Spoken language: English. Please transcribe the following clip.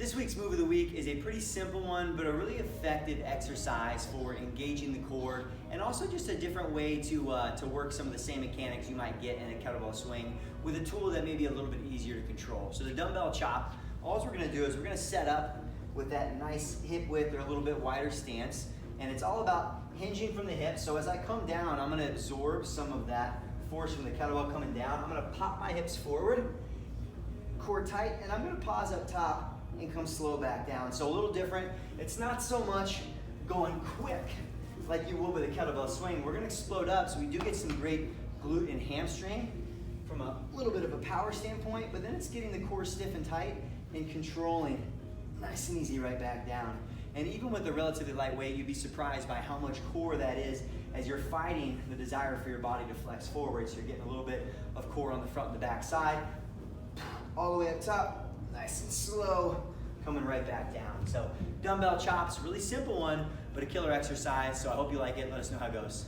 This week's move of the week is a pretty simple one, but a really effective exercise for engaging the core, and also just a different way to work some of the same mechanics you might get in a kettlebell swing with a tool that may be a little bit easier to control. So the dumbbell chop, all we're gonna do is we're gonna set up with that nice hip width or a little bit wider stance, and it's all about hinging from the hips. So as I come down, I'm gonna absorb some of that force from the kettlebell coming down. I'm gonna pop my hips forward, core tight, and I'm gonna pause up top and come slow back down. So a little different. It's not so much going quick like you would with a kettlebell swing. We're gonna explode up, so we do get some great glute and hamstring from a little bit of a power standpoint, but then it's getting the core stiff and tight and controlling nice and easy right back down. And even with a relatively light weight, you'd be surprised by how much core that is as you're fighting the desire for your body to flex forward. So you're getting a little bit of core on the front and the back side, all the way up top, nice and slow, coming right back down. So dumbbell chops, really simple one, but a killer exercise. So I hope you like it. Let us know how it goes.